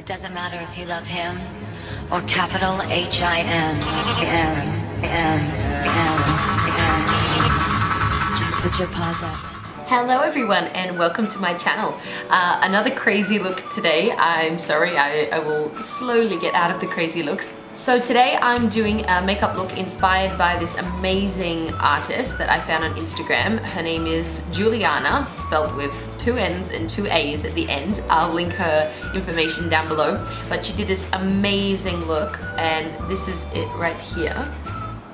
Doesn't matter if you love him or capital H-I-M. Just put your paws up. Hello everyone and welcome to my channel. Another crazy look today. I'm sorry, I will slowly get out of the crazy looks. So today I'm doing a makeup look inspired by this amazing artist that I found on Instagram. Her name is Juliana, spelled with 2 N's and 2 A's at the end. I'll link her information down below. But she did this amazing look and this is it right here.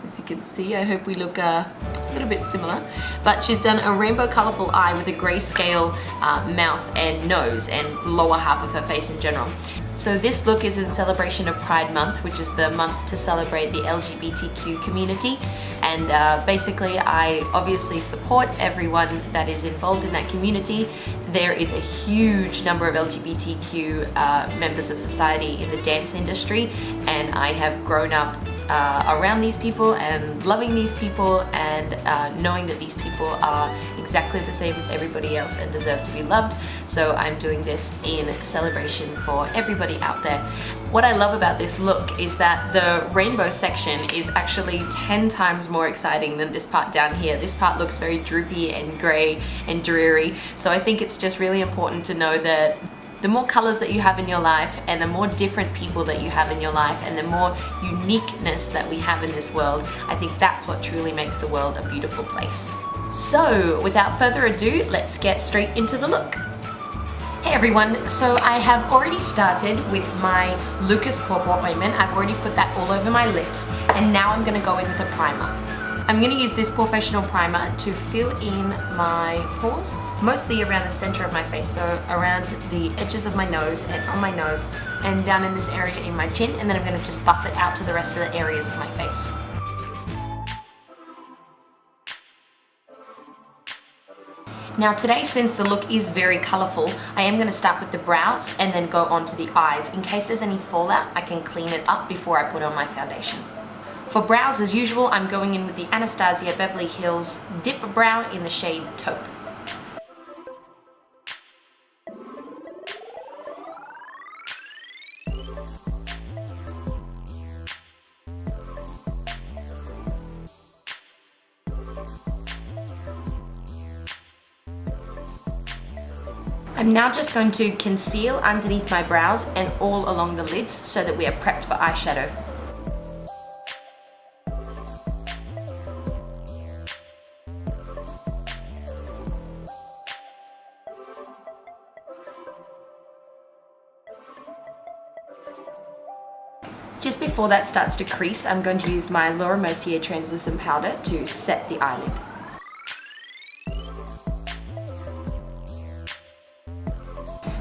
As you can see, I hope we look a little bit similar, but she's done a rainbow colorful eye with a grayscale mouth and nose and lower half of her face in general. So this look is in celebration of Pride Month, which is the month to celebrate the LGBTQ community, and basically I obviously support everyone that is involved in that community. There is a huge number of LGBTQ members of society in the dance industry, and I have grown up around these people and loving these people and knowing that these people are exactly the same as everybody else and deserve to be loved. So I'm doing this in celebration for everybody out there. What I love about this look is that the rainbow section is actually 10 times more exciting than this part down here. This part looks very droopy and grey and dreary. So I think it's just really important to know that the more colors that you have in your life and the more different people that you have in your life and the more uniqueness that we have in this world, I think that's what truly makes the world a beautiful place. So without further ado, let's get straight into the look. Hey everyone, so I have already started with my Lucas Pore ointment. I've already put that all over my lips and now I'm going to go in with a primer. I'm going to use this Pore-fessional primer to fill in my pores, mostly around the center of my face, so around the edges of my nose and on my nose and down in this area in my chin, and then I'm going to just buff it out to the rest of the areas of my face. Now today, since the look is very colourful, I am going to start with the brows and then go on to the eyes. In case there's any fallout, I can clean it up before I put on my foundation. For brows, as usual, I'm going in with the Anastasia Beverly Hills Dipbrow in the shade Taupe. I'm now just going to conceal underneath my brows and all along the lids so that we are prepped for eyeshadow. Just before that starts to crease, I'm going to use my Mercier translucent powder to set the eyelid.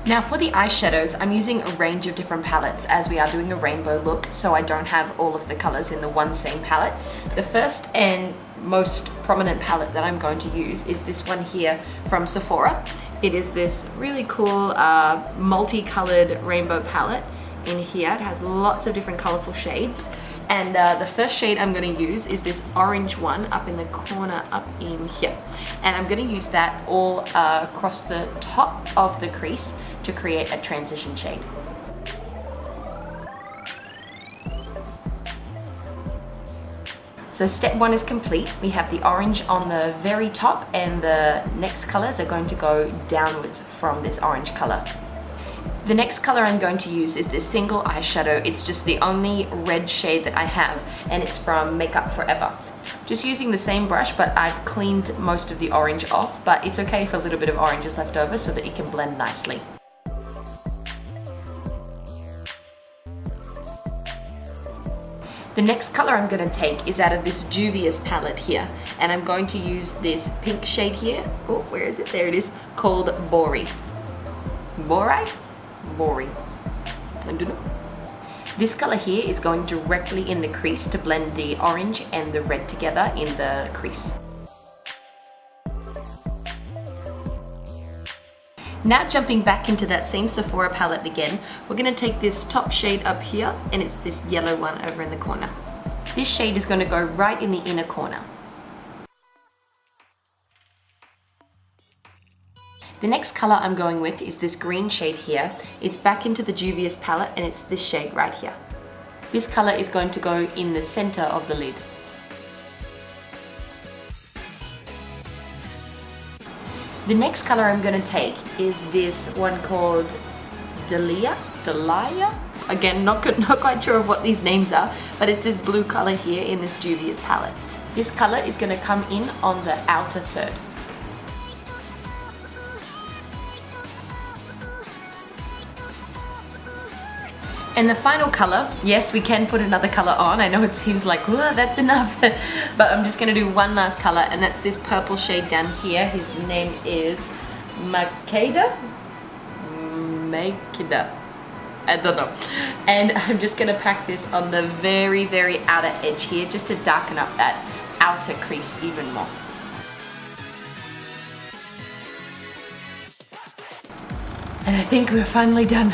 Now for the eyeshadows, I'm using a range of different palettes as we are doing a rainbow look, so I don't have all of the colors in the one same palette. The first and most prominent palette that I'm going to use is this one here from Sephora. It is this really cool multicolored rainbow palette. In here, it has lots of different colorful shades, and the first shade I'm going to use is this orange one up in the corner up in here, and I'm going to use that all across the top of the crease to create a transition shade. So step 1 is complete. We have the orange on the very top and the next colors are going to go downwards from this orange color. The next color I'm going to use is this single eyeshadow. It's just the only red shade that I have, and it's from Makeup Forever. Just using the same brush, but I've cleaned most of the orange off, but it's okay if a little bit of orange is left over so that it can blend nicely. The next color I'm going to take is out of this Juvia's palette here, and I'm going to use this pink shade here. Oh, where is it? There it is, called Bori. Bori? Bori. I don't know. This color here is going directly in the crease to blend the orange and the red together in the crease. Now jumping back into that same Sephora palette again, we're going to take this top shade up here, and it's this yellow one over in the corner. This shade is going to go right in the inner corner. The next color I'm going with is this green shade here. It's back into the Juvia's palette and it's this shade right here. This color is going to go in the center of the lid. The next color I'm going to take is this one called Dalia? Again, not quite sure of what these names are, but it's this blue color here in this Juvia's palette. This color is going to come in on the outer third. And the final color, yes, we can put another color on. I know it seems like, oh, that's enough. But I'm just gonna do one last color, and that's this purple shade down here. His name is Makeda? I don't know. And I'm just gonna pack this on the very, very outer edge here, just to darken up that outer crease even more. And I think we're finally done.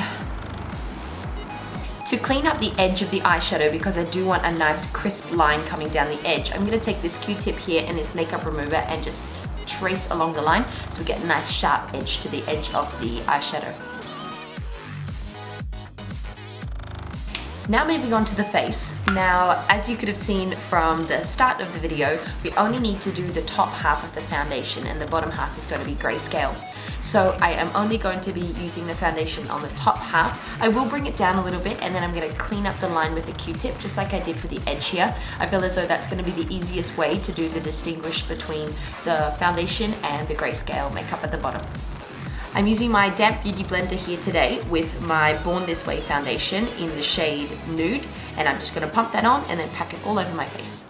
To clean up the edge of the eyeshadow, because I do want a nice crisp line coming down the edge, I'm going to take this Q-tip here and this makeup remover and just trace along the line so we get a nice sharp edge to the edge of the eyeshadow. Now moving on to the face. Now, as you could have seen from the start of the video, we only need to do the top half of the foundation and the bottom half is going to be grayscale. So I am only going to be using the foundation on the top half. I will bring it down a little bit and then I'm going to clean up the line with a Q-tip just like I did for the edge here. I feel as though that's going to be the easiest way to do the distinguish between the foundation and the grayscale makeup at the bottom. I'm using my damp beauty blender here today with my Born This Way foundation in the shade Nude, and I'm just going to pump that on and then pack it all over my face.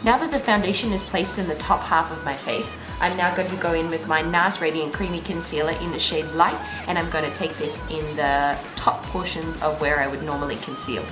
Now that the foundation is placed in the top half of my face, I'm now going to go in with my Nars Radiant Creamy Concealer in the shade Light, and I'm going to take this in the top portions of where I would normally conceal.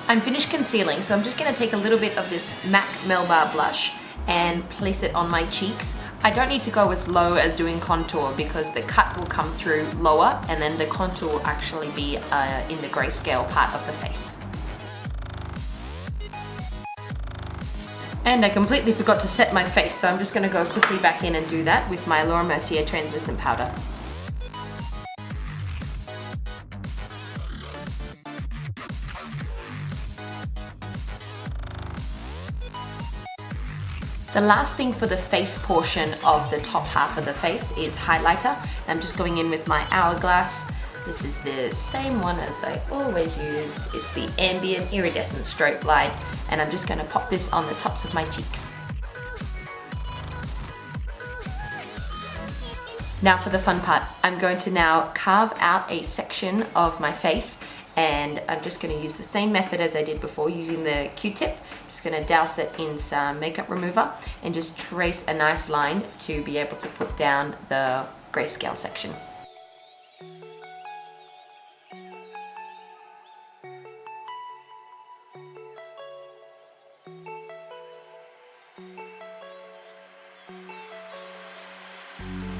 I'm finished concealing, so I'm just going to take a little bit of this MAC Melba blush and place it on my cheeks. I don't need to go as low as doing contour because the cut will come through lower and then the contour will actually be in the grayscale part of the face. And I completely forgot to set my face, so I'm just going to go quickly back in and do that with my Mercier translucent powder. The last thing for the face portion of the top half of the face is highlighter. I'm just going in with my Hourglass. This is the same one as I always use. It's the Ambient Iridescent Strobe Light, and I'm just going to pop this on the tops of my cheeks. Now for the fun part, I'm going to now carve out a section of my face, and I'm just going to use the same method as I did before using the Q-tip. Just going to douse it in some makeup remover and just trace a nice line to be able to put down the grayscale section.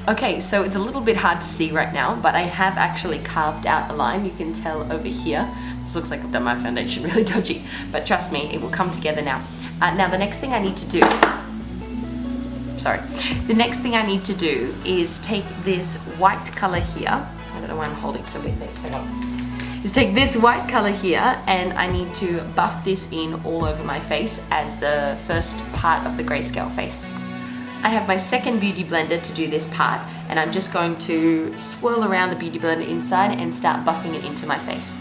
Okay, so it's a little bit hard to see right now, but I have actually carved out a line. You can tell over here. This looks like I've done my foundation really dodgy, but trust me, it will come together now. Now the next thing I need to do, the next thing I need to do is take this white color here. I don't know why I'm holding so many things. Hang on. Is take this white color here, and I need to buff this in all over my face as the first part of the grayscale face. I have my second beauty blender to do this part, and I'm just going to swirl around the beauty blender inside and start buffing it into my face.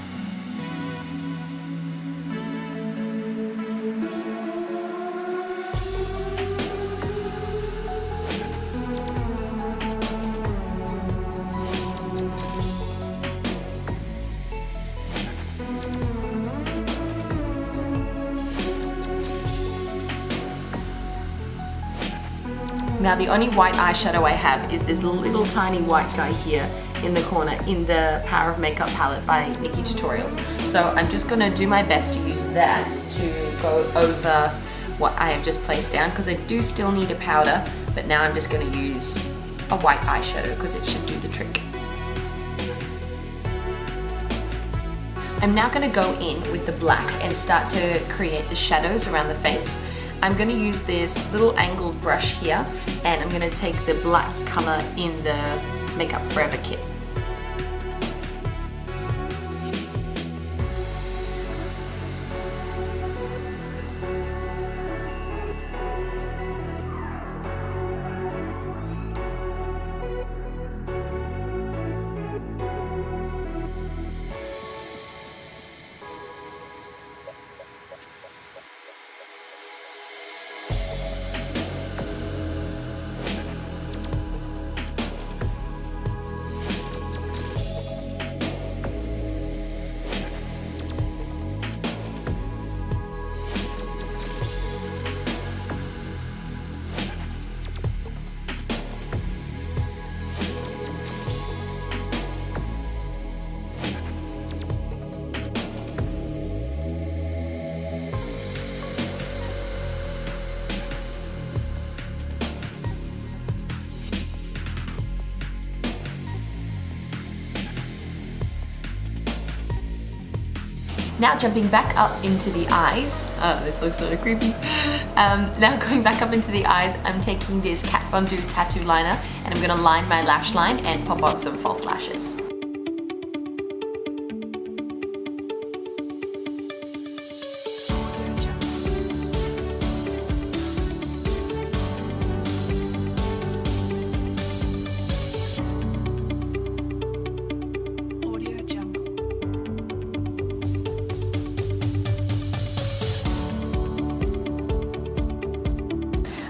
Now the only white eyeshadow I have is this little tiny white guy here, in the corner in the Power of Makeup palette by Nikki Tutorials. So I'm just gonna do my best to use that to go over what I have just placed down, because I do still need a powder, but now I'm just gonna use a white eyeshadow because it should do the trick. I'm now going to go in with the black and start to create the shadows around the face. I'm going to use this little angled brush here, and I'm going to take the black color in the Makeup Forever kit. Now jumping back up into the eyes. Oh, this looks sort of creepy. Now going back up into the eyes, I'm taking this Kat Von D tattoo liner and I'm gonna line my lash line and pop on some false lashes.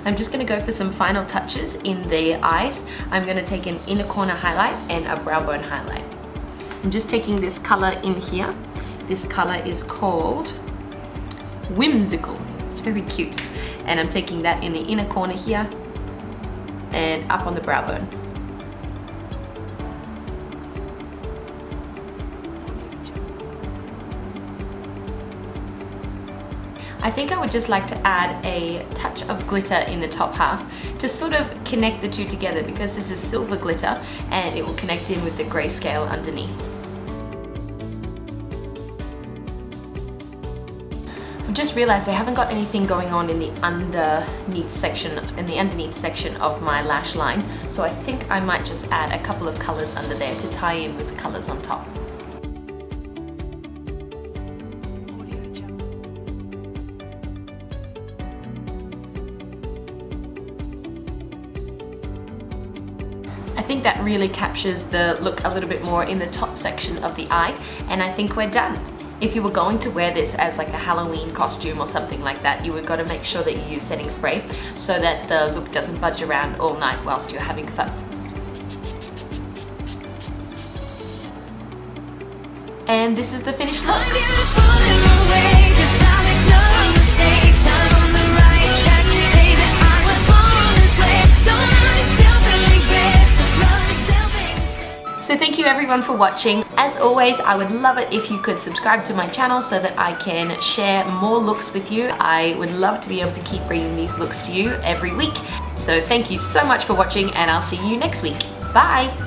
I'm just going to go for some final touches in the eyes. I'm going to take an inner corner highlight and a brow bone highlight. I'm just taking this color in here. This color is called Whimsical. Very cute. And I'm taking that in the inner corner here and up on the brow bone. I think I would just like to add a touch of glitter in the top half to sort of connect the two together, because this is silver glitter and it will connect in with the grayscale underneath. I've just realized I haven't got anything going on in the underneath section of my lash line, so I think I might just add a couple of colors under there to tie in with the colors on top. I think that really captures the look a little bit more in the top section of the eye, and I think we're done. If you were going to wear this as like a Halloween costume or something like that, you would got to make sure that you use setting spray so that the look doesn't budge around all night whilst you're having fun. And this is the finished look. So thank you everyone for watching. As always, I would love it if you could subscribe to my channel so that I can share more looks with you. I would love to be able to keep bringing these looks to you every week. So thank you so much for watching, and I'll see you next week. Bye!